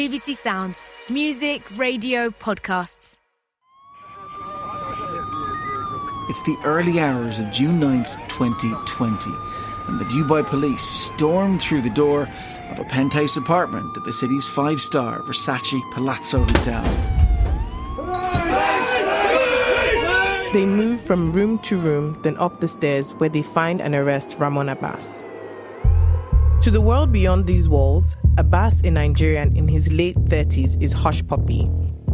BBC Sounds. Music, radio, podcasts. It's the early hours of June 9th, 2020, and the Dubai police stormed through the door of a penthouse apartment at the city's five-star Versace Palazzo Hotel. They move from room to room, then up the stairs where they find and arrest Ramon Abbas. To the world beyond these walls, Abbas, a Nigerian in his late 30s, is Hush Puppy,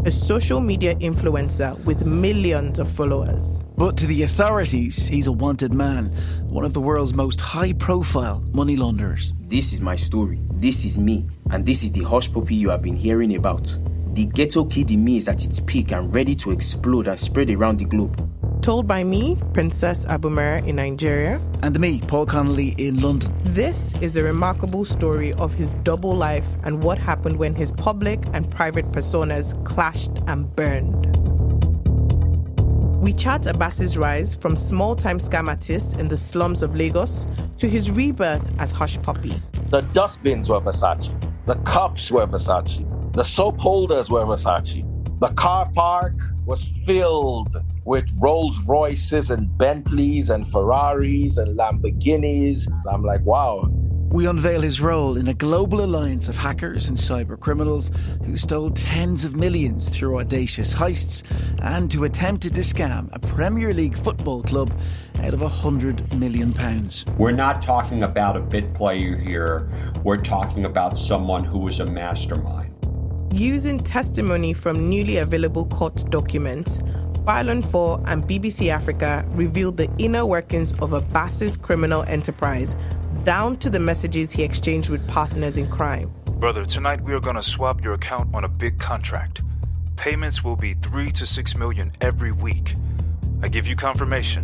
a social media influencer with millions of followers. But to the authorities, he's a wanted man, one of the world's most high-profile money launderers. This is my story, this is me, and this is the Hush Puppy you have been hearing about. The ghetto kid in me is at its peak and ready to explode and spread around the globe. Told by me, Princess Abumere in Nigeria. And me, Paul Connolly in London. This is the remarkable story of his double life and what happened when his public and private personas clashed and burned. We chat Abbas's rise from small-time scam artist in the slums of Lagos to his rebirth as Hush Puppy. The dustbins were Versace. The cups were Versace. The soap holders were Versace. The car park was filled with Rolls Royces and Bentleys and Ferraris and Lamborghinis. I'm like, wow. We unveil his role in a global alliance of hackers and cyber criminals who stole tens of millions through audacious heists and who attempted to scam a Premier League football club out of £100 million. We're not talking about a bit player here. We're talking about someone who was a mastermind. Using testimony from newly available court documents, Violent 4 and BBC Africa revealed the inner workings of Abbas's criminal enterprise, down to the messages he exchanged with partners in crime. Brother, tonight we are going to swap your account on a big contract. Payments will be 3 to 6 million every week. I give you confirmation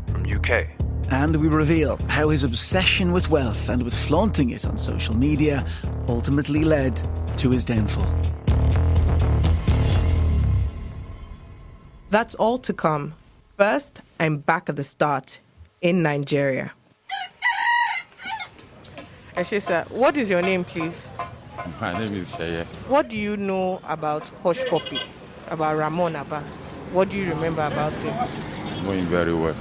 from UK. And we reveal how his obsession with wealth and with flaunting it on social media ultimately led to his downfall. That's all to come. First, I'm back at the start in Nigeria. Eshisa, what is your name, please? My name is Sheye. What do you know about Hush Puppy, about Ramon Abbas? What do you remember about him? Knowing very well.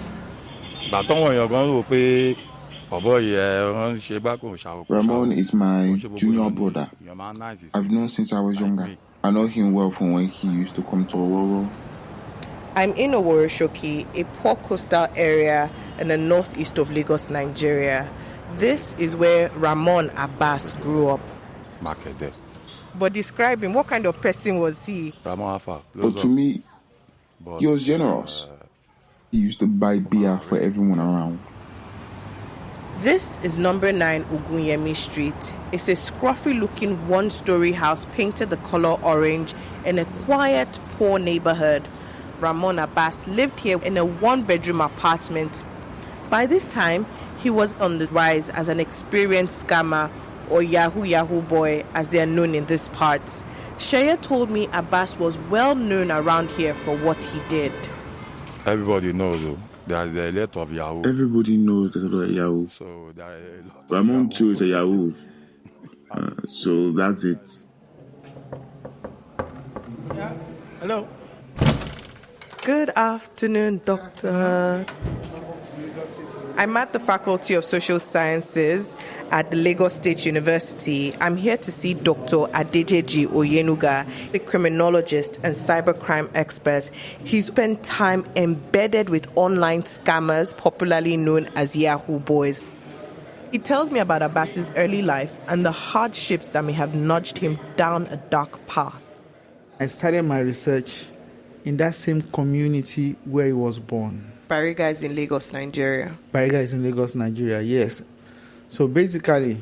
Ramon is my junior brother. I've known since I was younger. I know him well from when he used to come to Oworo. I'm in Oworoshoki, a poor coastal area in the northeast of Lagos, Nigeria. This is where Ramon Abbas grew up. But describe him, what kind of person was he? But to me, he was generous. He used to buy beer for everyone around. This is number 9 Ogunyemi Street. It's a scruffy-looking one-story house painted the color orange in a quiet, poor neighborhood. Ramon Abbas lived here in a one-bedroom apartment. By this time, he was on the rise as an experienced scammer, or Yahoo boy, as they are known in these parts. Shaya told me Abbas was well known around here for what he did. Everybody knows, though. There's a lot of Yahoo. Everybody knows there's a lot of Yahoo. So there are a lot. Ramon too is a Yahoo. So that's it. Yeah. Hello. Good afternoon, Doctor. I'm at the Faculty of Social Sciences at the Lagos State University. I'm here to see Dr. Adejeji Oyenuga, a criminologist and cybercrime expert. He spent time embedded with online scammers, popularly known as Yahoo boys. He tells me about Abbas's early life and the hardships that may have nudged him down a dark path. I started my research in that same community where he was born. Bariga is in Lagos, Nigeria. Bariga is in Lagos, Nigeria, yes. So basically,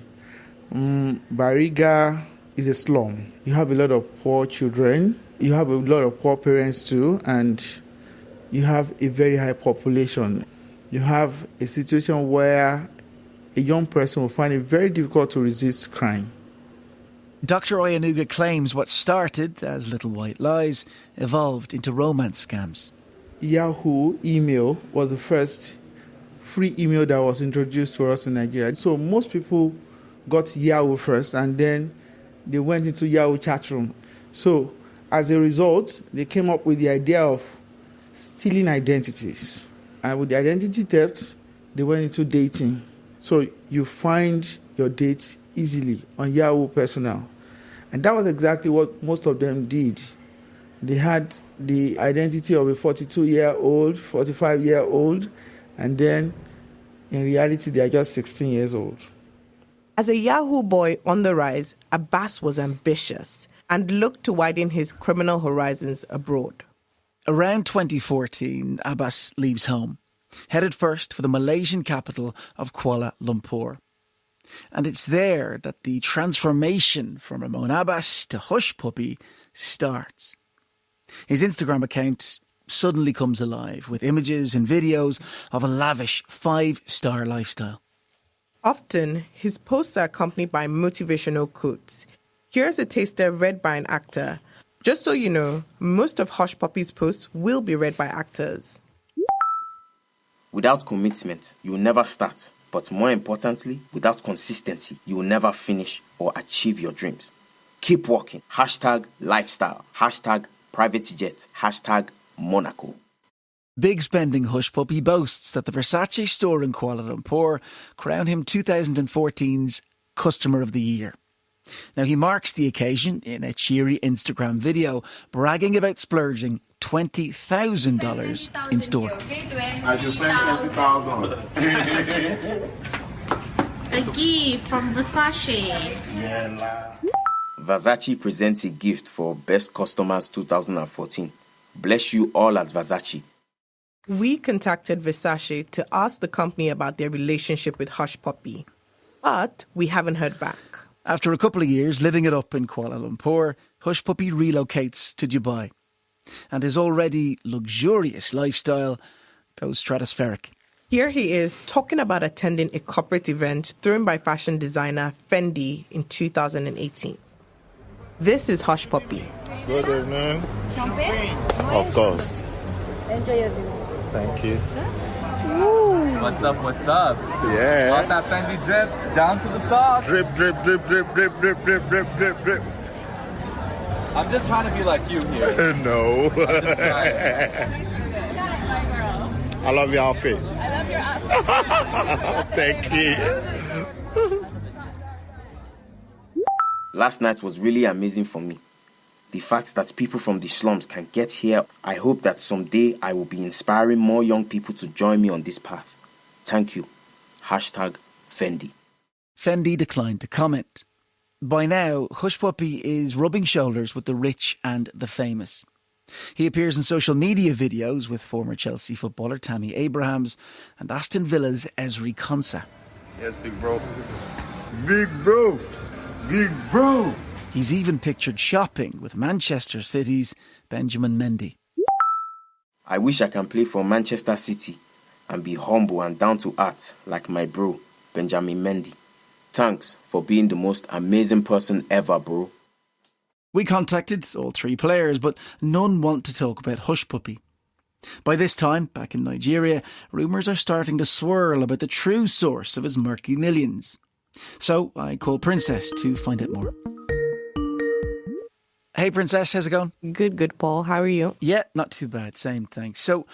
Bariga is a slum. You have a lot of poor children. You have a lot of poor parents too. And you have a very high population. You have a situation where a young person will find it very difficult to resist crime. Dr. Oyenuga claims what started as little white lies evolved into romance scams. Yahoo email was the first free email that was introduced to us in Nigeria. So most people got Yahoo first, and then they went into Yahoo chat room. So as a result, they came up with the idea of stealing identities. And with the identity theft, they went into dating. So you find your dates easily on Yahoo Personal. And that was exactly what most of them did. They had the identity of a 42-year-old, 45-year-old, and then in reality, they are just 16 years old. As a Yahoo boy on the rise, Abbas was ambitious and looked to widen his criminal horizons abroad. Around 2014, Abbas leaves home, headed first for the Malaysian capital of Kuala Lumpur. And it's there that the transformation from Ramon Abbas to Hush Puppy starts. His Instagram account suddenly comes alive with images and videos of a lavish 5-star lifestyle. Often, his posts are accompanied by motivational quotes. Here's a taster read by an actor. Just so you know, most of Hush Puppy's posts will be read by actors. Without commitment, you will never start. But more importantly, without consistency, you will never finish or achieve your dreams. Keep walking. #lifestyle. #private jet. #Monaco. Big spending Hush Puppy boasts that the Versace store in Kuala Lumpur crowned him 2014's Customer of the Year. Now, he marks the occasion in a cheery Instagram video, bragging about splurging $20,000 in store. I just spent $20,000. A gift from Versace. Versace presents a gift for Best Customers 2014. Bless you all at Versace. We contacted Versace to ask the company about their relationship with Hush Puppy, but we haven't heard back. After a couple of years living it up in Kuala Lumpur, Hush Puppy relocates to Dubai. And his already luxurious lifestyle goes stratospheric. Here he is talking about attending a corporate event thrown by fashion designer Fendi in 2018. This is Hush Puppy. Good evening. Champagne? Of course. Enjoy your dinner. Thank you. Woo. What's up? Yeah. Want that Fendi drip? Down to the sock. Drip. I'm just trying to be like you here. No. I'm just trying. I love your outfit. I love your outfit. Thank you. Last night was really amazing for me. The fact that people from the slums can get here, I hope that someday I will be inspiring more young people to join me on this path. Thank you. #Fendi. Fendi declined to comment. By now, Hush Puppy is rubbing shoulders with the rich and the famous. He appears in social media videos with former Chelsea footballer Tammy Abrahams and Aston Villa's Ezri Konsa. Yes, big bro. Big bro. Big bro. He's even pictured shopping with Manchester City's Benjamin Mendy. I wish I can play for Manchester City and be humble and down to earth like my bro, Benjamin Mendy. Thanks for being the most amazing person ever, bro. We contacted all three players, but none want to talk about Hush Puppy. By this time, back in Nigeria, rumours are starting to swirl about the true source of his murky millions. So I called Princess to find out more. Hey Princess, how's it going? Good, Paul. How are you? Yeah, not too bad. Same, thanks. So,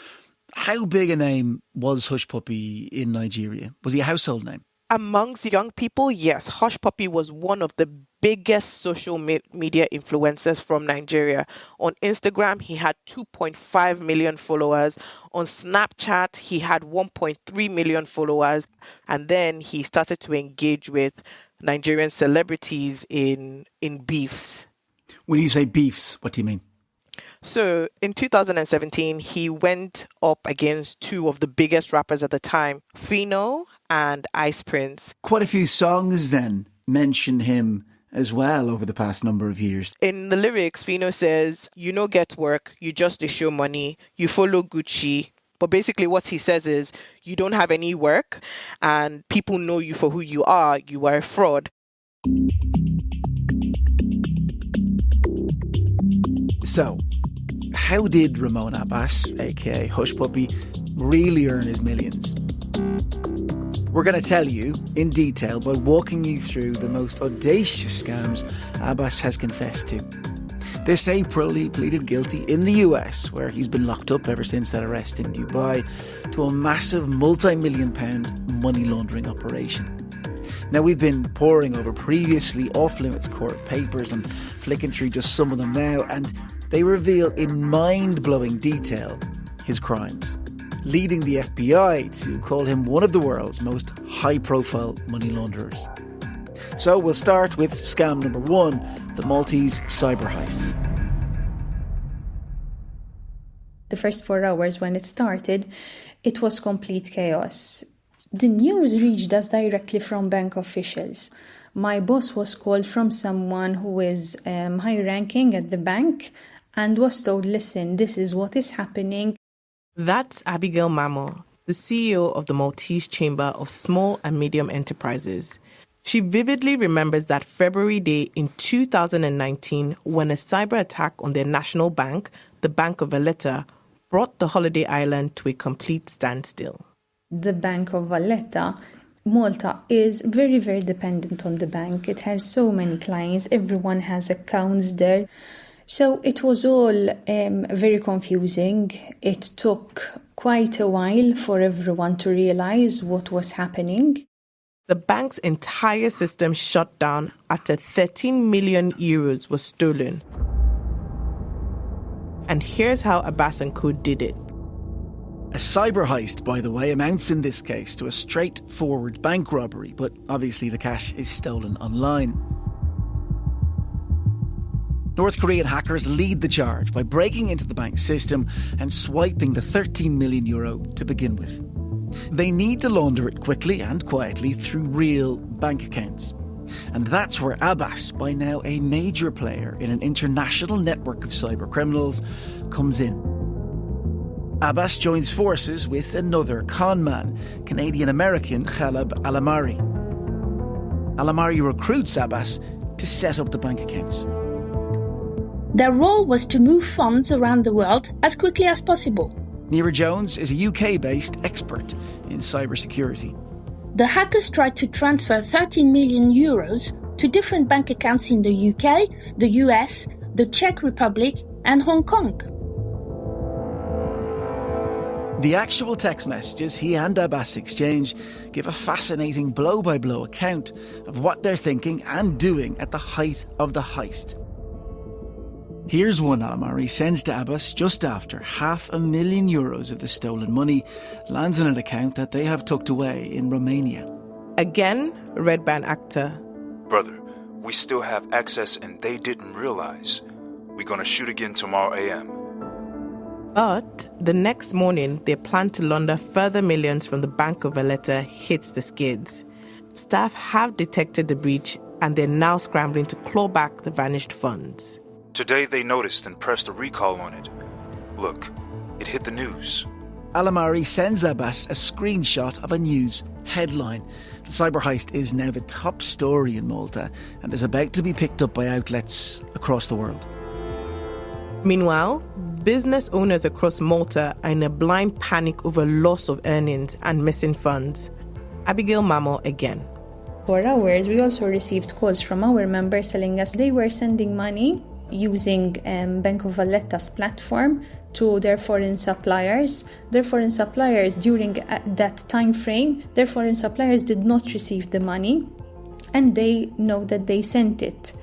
how big a name was Hush Puppy in Nigeria? Was he a household name? Amongst young people, yes, Hush Puppy was one of the biggest social media influencers from Nigeria. On Instagram, he had 2.5 million followers. On Snapchat, he had 1.3 million followers. And then he started to engage with Nigerian celebrities in beefs. When you say beefs, what do you mean? So in 2017, he went up against two of the biggest rappers at the time, Phyno and Ice Prince. Quite a few songs then mention him as well over the past number of years. In the lyrics, Phyno says, you no get work, you just dey show money, you follow Gucci. But basically what he says is, you don't have any work and people know you for who you are a fraud. So, how did Ramon Abbas, aka Hush Puppy, really earn his millions? We're going to tell you in detail by walking you through the most audacious scams Abbas has confessed to. This April, he pleaded guilty in the US, where he's been locked up ever since that arrest in Dubai, to a massive multi-million-pound money laundering operation. Now, we've been poring over previously off-limits court papers and flicking through just some of them now, and they reveal in mind-blowing detail his crimes, leading the FBI to call him one of the world's most high-profile money launderers. So we'll start with scam number 1, the Maltese cyber heist. The first 4 hours when it started, it was complete chaos. The news reached us directly from bank officials. My boss was called from someone who is high-ranking at the bank and was told, listen, this is what is happening. That's Abigail Mamo, the CEO of the Maltese Chamber of Small and Medium Enterprises. She vividly remembers that February day in 2019 when a cyber attack on their national bank, the Bank of Valletta, brought the holiday island to a complete standstill. The Bank of Valletta, Malta, is very, very dependent on the bank. It has so many clients. Everyone has accounts there. So it was all very confusing. It took quite a while for everyone to realize what was happening. The bank's entire system shut down after 13 million euros was stolen. And here's how Abbas & Co. did it. A cyber heist, by the way, amounts in this case to a straightforward bank robbery, but obviously the cash is stolen online. North Korean hackers lead the charge by breaking into the bank's system and swiping the 13 million euro to begin with. They need to launder it quickly and quietly through real bank accounts. And that's where Abbas, by now a major player in an international network of cyber criminals, comes in. Abbas joins forces with another con man, Canadian-American Khalab Alamari. Alamari recruits Abbas to set up the bank accounts. Their role was to move funds around the world as quickly as possible. Neera Jones is a UK-based expert in cybersecurity. The hackers tried to transfer 13 million euros to different bank accounts in the UK, the US, the Czech Republic and Hong Kong. The actual text messages he and Abbas exchange give a fascinating blow-by-blow account of what they're thinking and doing at the height of the heist. Here's one Alamari sends to Abbas just after €500,000 of the stolen money lands in an account that they have tucked away in Romania. Again, Red Band actor. Brother, we still have access and they didn't realize. We're gonna shoot again tomorrow AM. But the next morning, their plan to launder further millions from the Bank of Valletta hits the skids. Staff have detected the breach and they're now scrambling to claw back the vanished funds. Today they noticed and pressed a recall on it. Look, it hit the news. Alamari sends Abbas a screenshot of a news headline. The cyber heist is now the top story in Malta and is about to be picked up by outlets across the world. Meanwhile, business owners across Malta are in a blind panic over loss of earnings and missing funds. Abigail Mamo again. For hours, we also received calls from our members telling us they were sending money using Bank of Valletta's platform to their foreign suppliers. Their foreign suppliers, during that time frame, their foreign suppliers did not receive the money and they know that they sent it.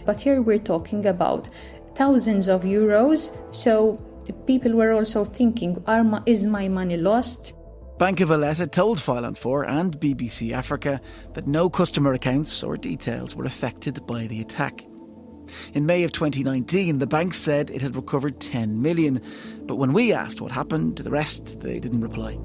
But here we're talking about thousands of euros, so the people were also thinking, is my money lost? Bank of Valletta told File on 4 and BBC Africa that no customer accounts or details were affected by the attack. In May of 2019, the bank said it had recovered 10 million, but when we asked what happened to the rest, they didn't reply.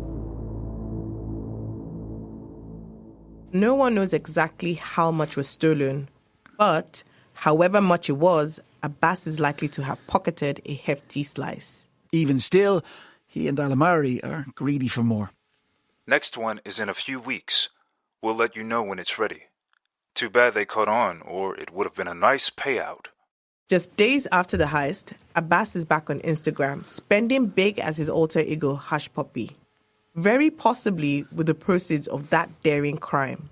No one knows exactly how much was stolen, but however much it was, Abbas is likely to have pocketed a hefty slice. Even still, he and Alamari are greedy for more. Next one is in a few weeks. We'll let you know when it's ready. Too bad they caught on, or it would have been a nice payout. Just days after the heist, Abbas is back on Instagram, spending big as his alter ego Hush Puppy. very possibly with the proceeds of that daring crime.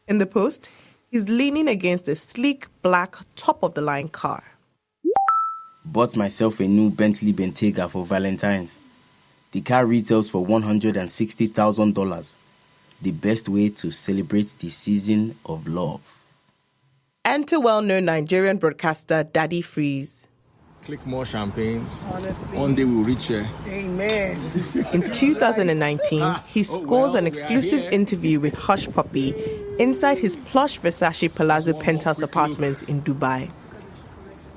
In the post, he's leaning against a sleek, black, top-of-the-line car. Bought myself a new Bentley Bentayga for Valentine's. The car retails for $160,000. The best way to celebrate the season of love. Enter well-known Nigerian broadcaster Daddy Freeze. Click more champagnes. Honestly. One day we'll reach here. Amen. In 2019, he scores an exclusive interview with Hush Puppy inside his plush Versace Palazzo penthouse apartment in Dubai.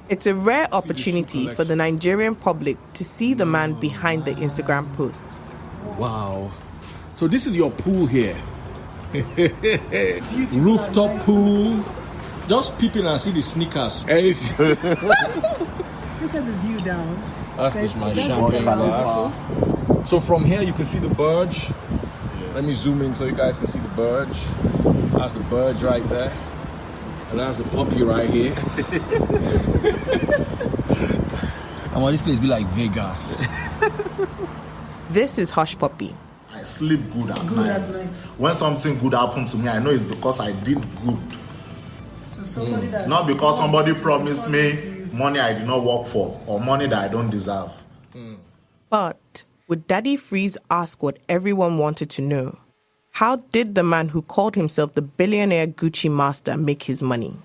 It's a rare opportunity for the Nigerian public to see the man behind the Instagram posts. Wow. So this is your pool here. Rooftop pool. Just peeping and see the sneakers. Anything. Look at the view down. That's just my champagne glass. So from here you can see the Burj. Yes. Let me zoom in so you guys can see the Burj. That's the Burj right there. And that's the puppy right here. I want this place to be like Vegas. This is Hush Puppy. I sleep good at night. When something good happens to me, I know it's because I did good. Not because somebody promised me money I did not work for or money that I don't deserve. But would Daddy Freeze ask what everyone wanted to know? How did the man who called himself the billionaire Gucci master make his money?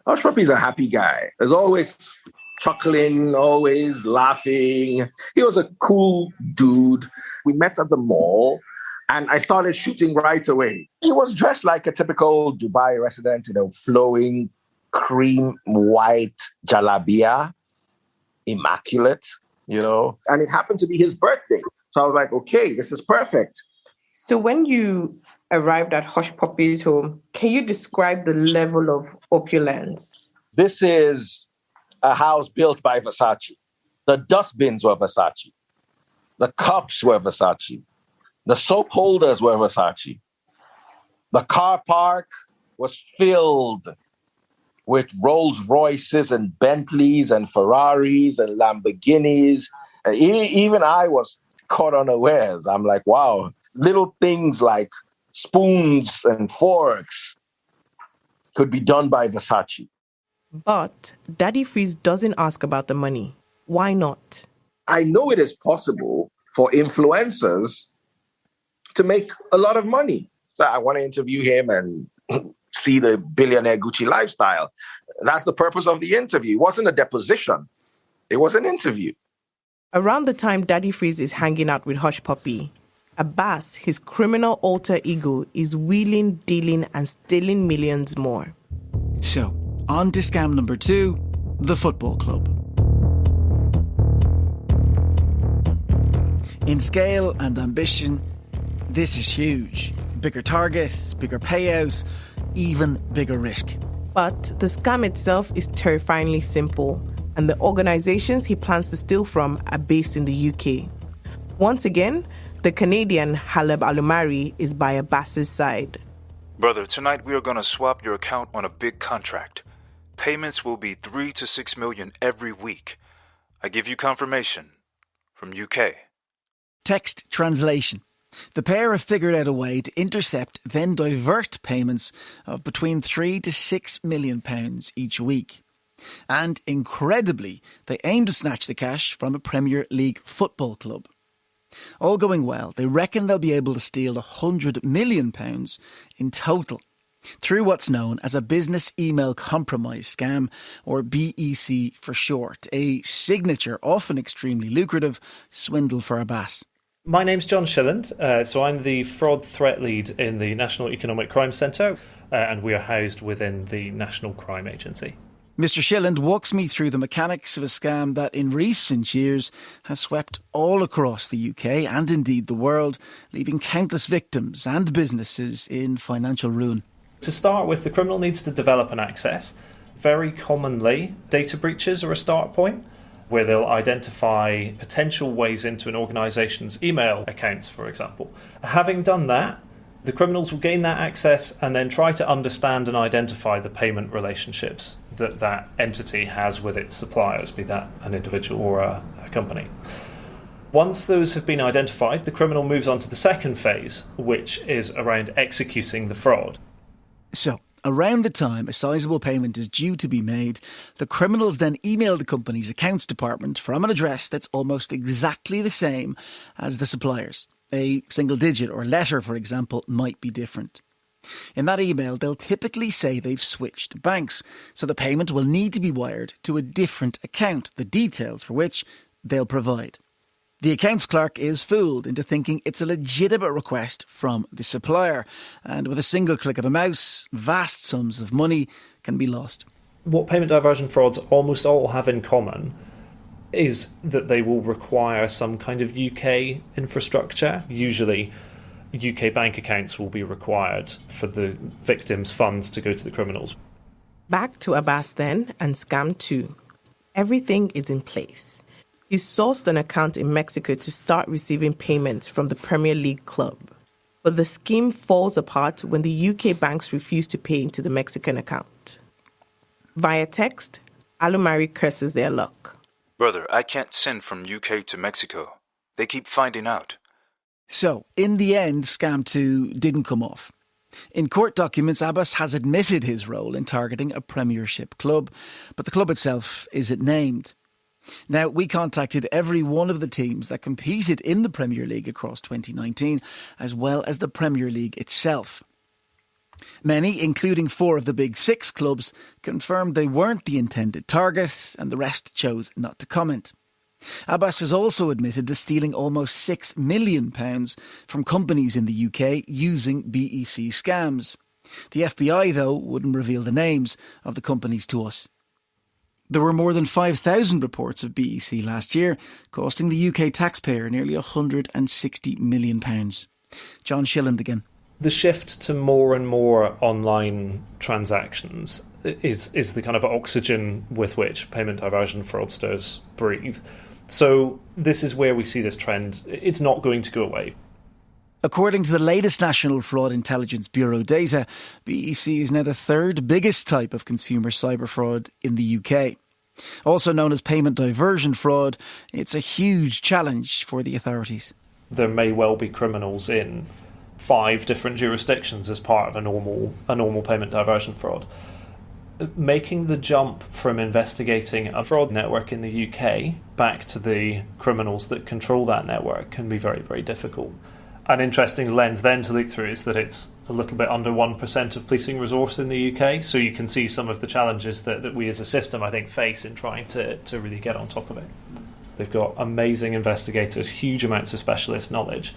Hush Puppy's a happy guy. There's always chuckling, always laughing. He was a cool dude. We met at the mall and I started shooting right away. He was dressed like a typical Dubai resident in a flowing cream white jalabia, immaculate, and it happened to be his birthday. So I was like, okay, this is perfect. So when you arrived at Hush Puppy's home, can you describe the level of opulence? This is a house built by Versace. The dustbins were Versace. The cups were Versace. The soap holders were Versace. The car park was filled with Rolls Royces and Bentleys and Ferraris and Lamborghinis. Even I was caught unawares. I'm like, wow. Little things like spoons and forks could be done by Versace. But Daddy Freeze doesn't ask about the money. Why not? I know it is possible for influencers to make a lot of money. So I want to interview him and see the billionaire Gucci lifestyle. That's the purpose of the interview. It wasn't a deposition. It was an interview. Around the time Daddy Freeze is hanging out with Hush Puppy, Abbas, his criminal alter ego, is wheeling, dealing, and stealing millions more. So, on to scam number 2, the football club. In scale and ambition, this is huge. Bigger target, bigger payouts, even bigger risk. But the scam itself is terrifyingly simple, and the organizations he plans to steal from are based in the UK. Once again, the Canadian Helen Abumere is by Abbas's side. Brother, tonight we are going to swap your account on a big contract. Payments will be 3 to 6 million every week. I give you confirmation from UK. Text translation. The pair have figured out a way to intercept, then divert payments of between £3 to £6 million each week. And incredibly, they aim to snatch the cash from a Premier League football club. All going well, they reckon they'll be able to steal £100 million in total through what's known as a business email compromise scam, or BEC for short, a signature, often extremely lucrative, swindle for Abbas. My name's John Shilland, so I'm the fraud threat lead in the National Economic Crime Centre, and we are housed within the National Crime Agency. Mr. Shilland walks me through the mechanics of a scam that in recent years has swept all across the UK and indeed the world, leaving countless victims and businesses in financial ruin. To start with, the criminal needs to develop an access. Very commonly, data breaches are a start point, where they'll identify potential ways into an organisation's email accounts, for example. Having done that, the criminals will gain that access and then try to understand and identify the payment relationships that that entity has with its suppliers, be that an individual or a company. Once those have been identified, the criminal moves on to the second phase, which is around executing the fraud. So, around the time a sizable payment is due to be made, the criminals then email the company's accounts department from an address that's almost exactly the same as the supplier's. A single digit or letter, for example, might be different. In that email, they'll typically say they've switched banks, so the payment will need to be wired to a different account, the details for which they'll provide. The accounts clerk is fooled into thinking it's a legitimate request from the supplier, and with a single click of a mouse, vast sums of money can be lost. What payment diversion frauds almost all have in common is that they will require some kind of UK infrastructure. Usually, UK bank accounts will be required for the victims' funds to go to the criminals. Back to Abbas then, and scam 2. Everything is in place. He sourced an account in Mexico to start receiving payments from the Premier League club. But the scheme falls apart when the UK banks refuse to pay into the Mexican account. Via text, Abumere curses their luck. Brother, I can't send from UK to Mexico. They keep finding out. So, in the end, Scam 2 didn't come off. In court documents, Abbas has admitted his role in targeting a Premiership club, but the club itself isn't named. Now, we contacted every one of the teams that competed in the Premier League across 2019, as well as the Premier League itself. Many, including 4 of the big 6 clubs, confirmed they weren't the intended target, and the rest chose not to comment. Abbas has also admitted to stealing almost £6 million from companies in the UK using BEC scams. The FBI, though, wouldn't reveal the names of the companies to us. There were more than 5,000 reports of BEC last year, costing the UK taxpayer nearly £160 million. John Shilland again. The shift to more and more online transactions is the kind of oxygen with which payment diversion fraudsters breathe. So this is where we see this trend. It's not going to go away. According to the latest National Fraud Intelligence Bureau data, BEC is now the 3rd biggest type of consumer cyber fraud in the UK. Also known as payment diversion fraud, it's a huge challenge for the authorities. There may well be criminals in 5 different jurisdictions as part of a normal payment diversion fraud. Making the jump from investigating a fraud network in the UK back to the criminals that control that network can be very, very difficult. An interesting lens then to look through is that it's a little bit under 1% of policing resource in the UK, so you can see some of the challenges that we as a system, I think, face in trying to really get on top of it. They've got amazing investigators, huge amounts of specialist knowledge,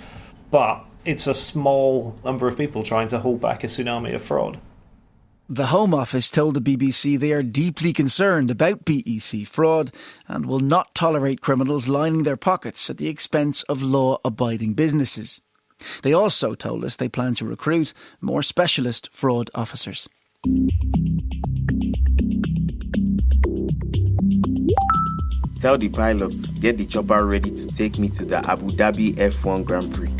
but it's a small number of people trying to hold back a tsunami of fraud. The Home Office told the BBC they are deeply concerned about BEC fraud and will not tolerate criminals lining their pockets at the expense of law-abiding businesses. They also told us they plan to recruit more specialist fraud officers. Tell the pilots, get the chopper ready to take me to the Abu Dhabi F1 Grand Prix.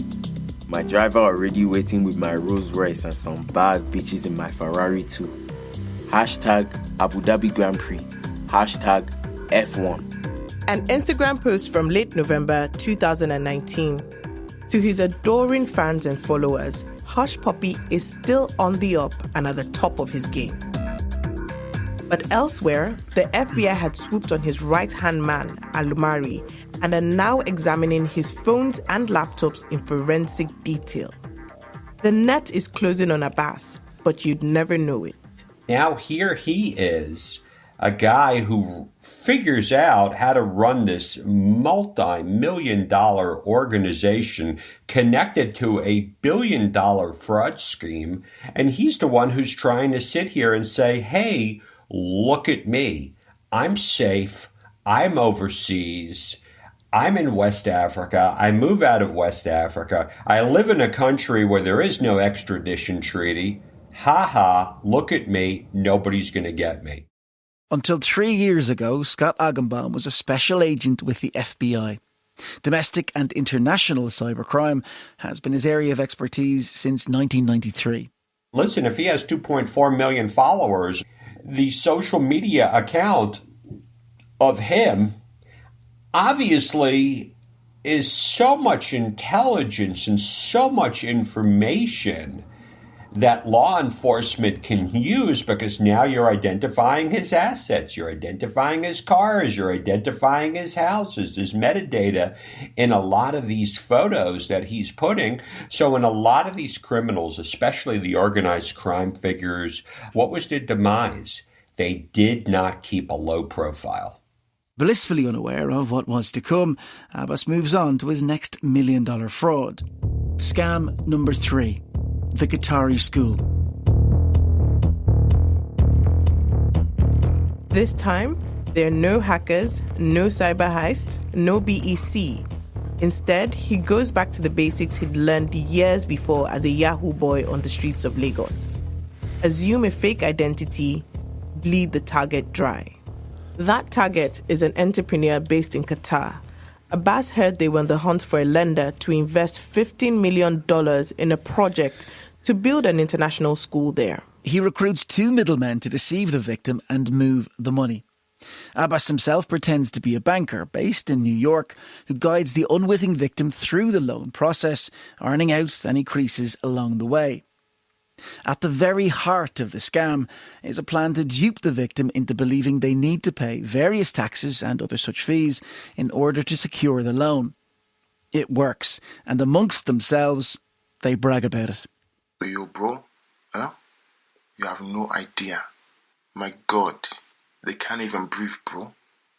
My driver already waiting with my Rolls Royce and some bad bitches in my Ferrari too. Hashtag Abu Dhabi Grand Prix. Hashtag F1. An Instagram post from late November 2019. To his adoring fans and followers, Hush Puppy is still on the up and at the top of his game. But elsewhere, the FBI had swooped on his right-hand man, Abumere, and are now examining his phones and laptops in forensic detail. The net is closing on Abbas, but you'd never know it. Now here he is, a guy who figures out how to run this multi-million-dollar organization connected to a billion-dollar fraud scheme, and he's the one who's trying to sit here and say, hey, look at me. I'm safe. I'm overseas. I'm in West Africa. I move out of West Africa. I live in a country where there is no extradition treaty. Ha ha, look at me. Nobody's going to get me. Until 3 years ago, Scott Agenbaum was a special agent with the FBI. Domestic and international cybercrime has been his area of expertise since 1993. Listen, if he has 2.4 million followers, the social media account of him obviously is so much intelligence and so much information that law enforcement can use, because now you're identifying his assets, you're identifying his cars, you're identifying his houses. There's metadata in a lot of these photos that he's putting. So in a lot of these criminals, especially the organized crime figures, what was their demise? They did not keep a low profile. Blissfully unaware of what was to come, Abbas moves on to his next $1 million fraud. Scam number 3. The Qatari school. This time, there are no hackers, no cyber heist, no BEC. Instead, he goes back to the basics he'd learned years before as a Yahoo boy on the streets of Lagos. Assume a fake identity, bleed the target dry. That target is an entrepreneur based in Qatar. Abbas heard they were on the hunt for a lender to invest $15 million in a project to build an international school there. He recruits 2 middlemen to deceive the victim and move the money. Abbas himself pretends to be a banker based in New York who guides the unwitting victim through the loan process, ironing out any creases along the way. At the very heart of the scam is a plan to dupe the victim into believing they need to pay various taxes and other such fees in order to secure the loan. It works, and amongst themselves, they brag about it. Yo, bro, huh? You have no idea. My God, they can't even breathe, bro.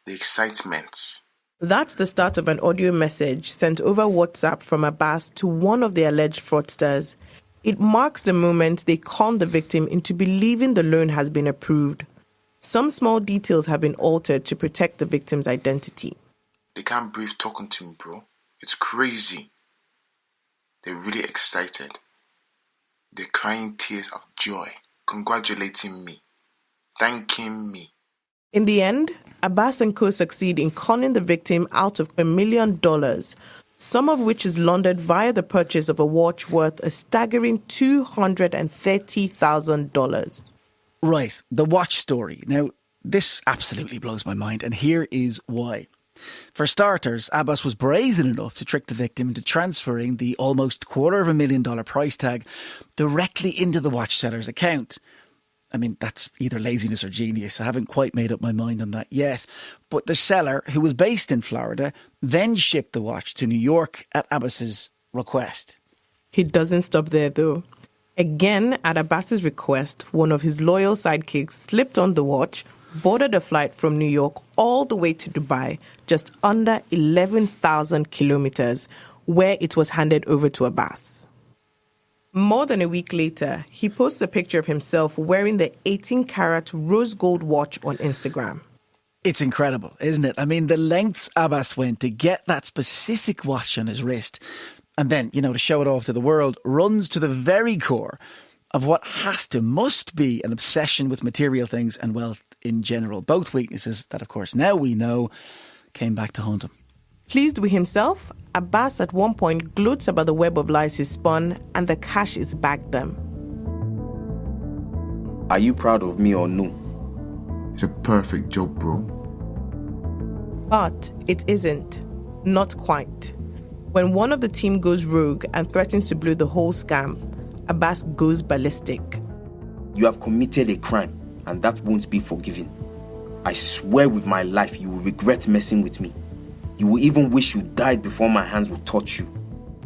The excitement. That's the start of an audio message sent over WhatsApp from Abbas to one of the alleged fraudsters. It marks the moment they con the victim into believing the loan has been approved. Some small details have been altered to protect the victim's identity. They can't breathe talking to me, bro. It's crazy. They're really excited. They're crying tears of joy, congratulating me, thanking me. In the end, Abbas and co succeed in conning the victim out of $1 million, some of which is laundered via the purchase of a watch worth a staggering $230,000. Right, the watch story. Now, this absolutely blows my mind, and here is why. For starters, Abbas was brazen enough to trick the victim into transferring the almost $250,000 price tag directly into the watch seller's account. I mean, that's either laziness or genius. I haven't quite made up my mind on that yet. But the seller, who was based in Florida, then shipped the watch to New York at Abbas's request. He doesn't stop there, though. Again, at Abbas's request, one of his loyal sidekicks slipped on the watch, boarded a flight from New York all the way to Dubai, just under 11,000 kilometers, where it was handed over to Abbas. More than a week later, he posts a picture of himself wearing the 18-carat rose gold watch on Instagram. It's incredible, isn't it? I mean, the lengths Abbas went to get that specific watch on his wrist, and then, to show it off to the world, runs to the very core of what must be an obsession with material things and wealth in general. Both weaknesses that, of course, now we know came back to haunt him. Pleased with himself, Abbas at one point gloats about the web of lies he spun and the cash he's bagged them. Are you proud of me or no? It's a perfect job, bro. But it isn't. Not quite. When one of the team goes rogue and threatens to blow the whole scam, Abbas goes ballistic. You have committed a crime, and that won't be forgiven. I swear with my life you will regret messing with me. You will even wish you died before my hands would touch you.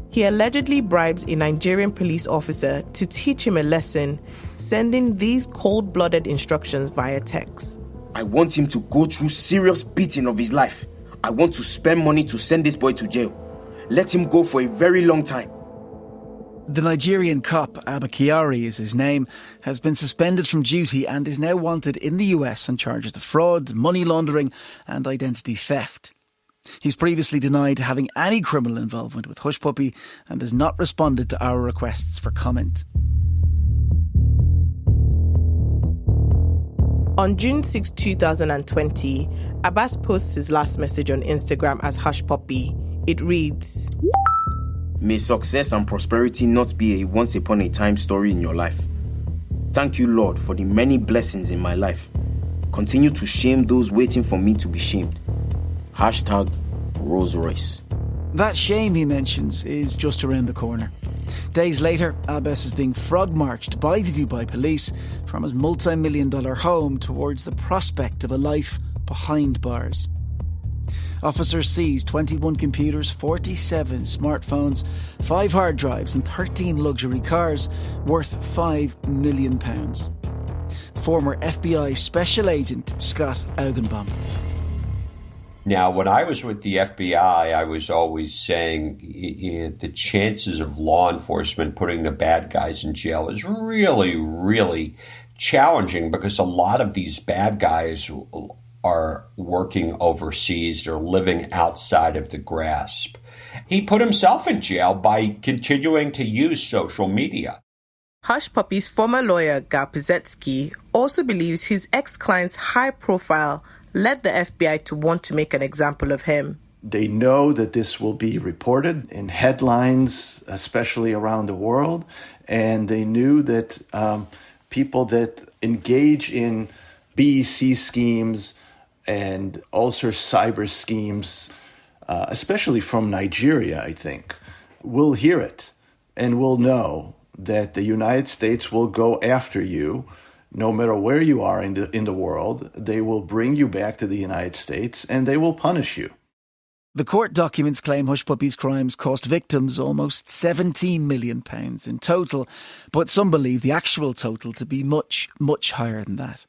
He allegedly bribes a Nigerian police officer to teach him a lesson, sending these cold-blooded instructions via text. I want him to go through serious beating of his life. I want to spend money to send this boy to jail. Let him go for a very long time. The Nigerian cop, Abumere is his name, has been suspended from duty and is now wanted in the US on charges of fraud, money laundering and identity theft. He's previously denied having any criminal involvement with Hush Puppy and has not responded to our requests for comment. On June 6, 2020, Abbas posts his last message on Instagram as Hush Puppy. It reads, May success and prosperity not be a once-upon-a-time story in your life. Thank you, Lord, for the many blessings in my life. Continue to shame those waiting for me to be shamed. #Rolls Royce. That shame, he mentions, is just around the corner. Days later, Abbas is being frog-marched by the Dubai police from his multi-million-dollar home towards the prospect of a life behind bars. Officers seized 21 computers, 47 smartphones, 5 hard drives and 13 luxury cars worth £5 million. Former FBI Special Agent Scott Augenbaum. Now, when I was with the FBI, I was always saying the chances of law enforcement putting the bad guys in jail is really, really challenging because a lot of these bad guys are working overseas or living outside of the grasp. He put himself in jail by continuing to use social media. Hush Puppy's former lawyer, Gal Pizetsky, also believes his ex-client's high profile led the FBI to want to make an example of him. They know that this will be reported in headlines, especially around the world, and they knew that people that engage in BEC schemes and also cyber schemes, especially from Nigeria, I think, will hear it and will know that the United States will go after you no matter where you are in the world. They will bring you back to the United States and they will punish you. The court documents claim Hush Puppy's crimes cost victims almost £17 million in total, but some believe the actual total to be much, much higher than that.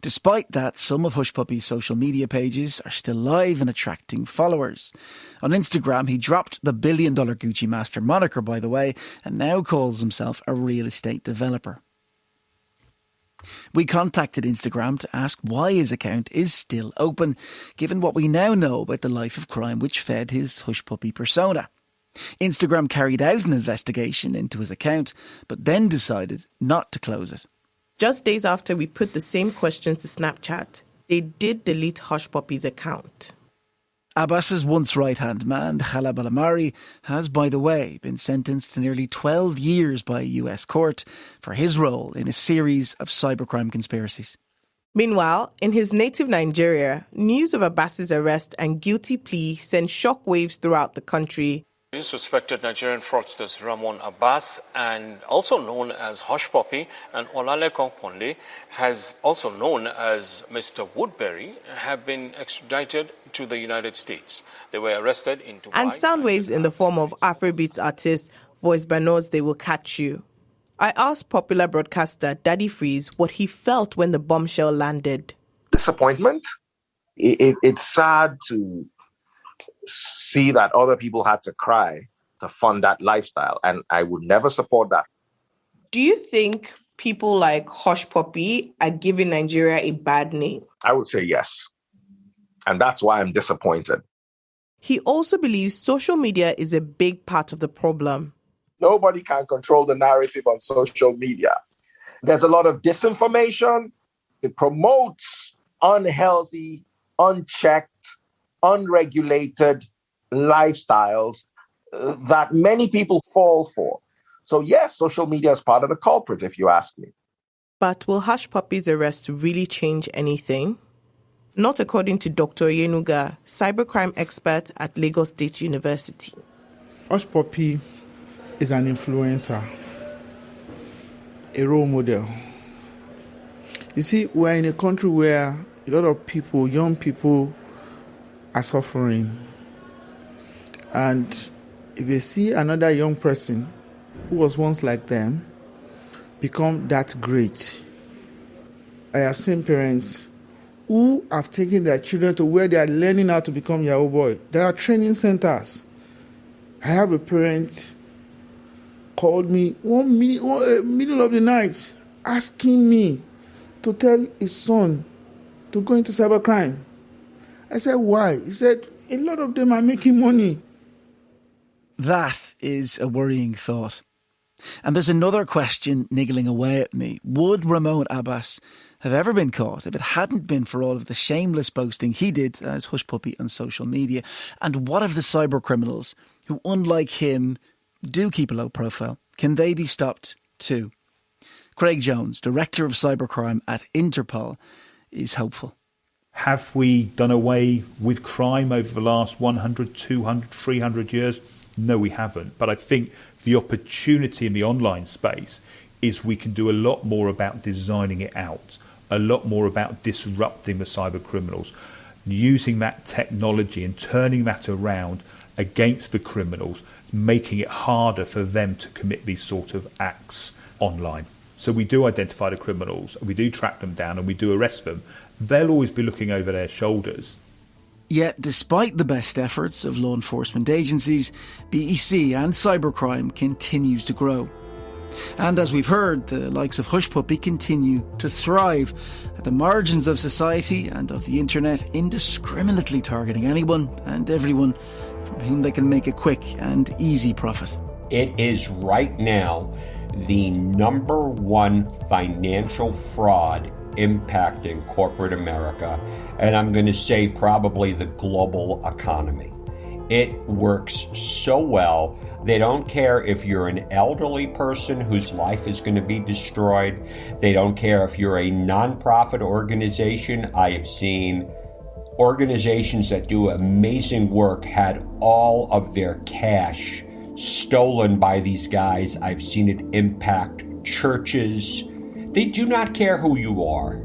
Despite that, some of Hush Puppy's social media pages are still live and attracting followers. On Instagram, he dropped the billion-dollar Gucci Master moniker, by the way, and now calls himself a real estate developer. We contacted Instagram to ask why his account is still open, given what we now know about the life of crime which fed his Hush Puppy persona. Instagram carried out an investigation into his account, but then decided not to close it. Just days after we put the same question to Snapchat, they did delete Hush Puppy's account. Abbas's once right-hand man, Helen, has, by the way, been sentenced to nearly 12 years by a US court for his role in a series of cybercrime conspiracies. Meanwhile, in his native Nigeria, news of Abbas's arrest and guilty plea sent shockwaves throughout the country. Suspected Nigerian fraudsters Ramon Abbas, and also known as Hush Puppy, and Olalekong Ponle, has also known as Mr. Woodbury, have been extradited to the United States. They were arrested in Dubai. And sound waves in the form of Afrobeats artist voiced by Nos They Will Catch You. I asked popular broadcaster Daddy Freeze what he felt when the bombshell landed. Disappointment. It's sad to see that other people had to cry to fund that lifestyle, and I would never support that. Do you think people like Hush Puppy are giving Nigeria a bad name? I would say yes, and that's why I'm disappointed. He also believes social media is a big part of the problem. Nobody can control the narrative on social media. There's a lot of disinformation. It promotes unhealthy, unchecked, unregulated lifestyles that many people fall for. So yes, social media is part of the culprit, if you ask me. But will Hush Puppy's arrest really change anything? Not according to Dr. Yenuga, cybercrime expert at Lagos State University. Hush Puppy is an influencer, a role model. You see, we're in a country where a lot of people, young people, are suffering. And if they see another young person who was once like them become that great, I have seen parents who have taken their children to where they are learning how to become Yahoo boy. There are training centers. I have a parent called me middle of the night asking me to tell his son to go into cybercrime. I said, why? He said, a lot of them are making money. That is a worrying thought. And there's another question niggling away at me. Would Ramon Abbas have ever been caught if it hadn't been for all of the shameless boasting he did as Hush Puppy on social media? And what of the cyber criminals who, unlike him, do keep a low profile? Can they be stopped too? Craig Jones, Director of Cybercrime at Interpol, is hopeful. Have we done away with crime over the last 100, 200, 300 years? No, we haven't. But I think the opportunity in the online space is we can do a lot more about designing it out, a lot more about disrupting the cyber criminals, using that technology and turning that around against the criminals, making it harder for them to commit these sort of acts online. So we do identify the criminals, we do track them down, and we do arrest them. They'll always be looking over their shoulders. Yet, despite the best efforts of law enforcement agencies, BEC and cybercrime continues to grow. And as we've heard, the likes of Hush Puppy continue to thrive at the margins of society and of the internet, indiscriminately targeting anyone and everyone from whom they can make a quick and easy profit. It is right now the number one financial fraud impacting corporate America, and I'm going to say probably the global economy. It works so well. They don't care if you're an elderly person whose life is going to be destroyed. They don't care if you're a nonprofit organization. I have seen organizations that do amazing work had all of their cash stolen by these guys. I've seen it impact churches. They do not care who you are.